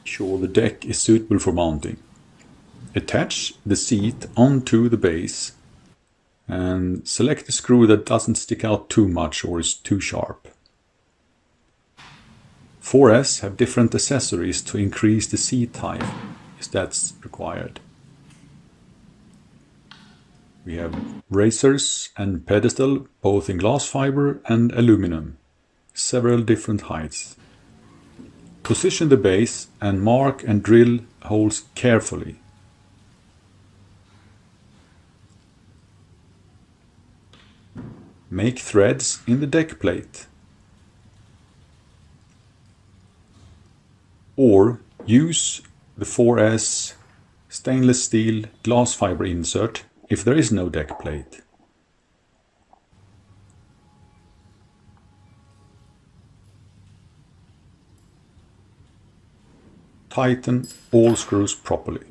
sure the deck is suitable for mounting. Attach the seat onto the base and select a screw that doesn't stick out too much or is too sharp. 4S have different accessories to increase the seat height if that's required. We have risers and pedestal, both in glass fiber and aluminum, several different heights. Position the base and mark and drill holes carefully. Make threads in the deck plate. Or use the 4S stainless steel glass fiber insert if there is no deck plate. Tighten all screws properly.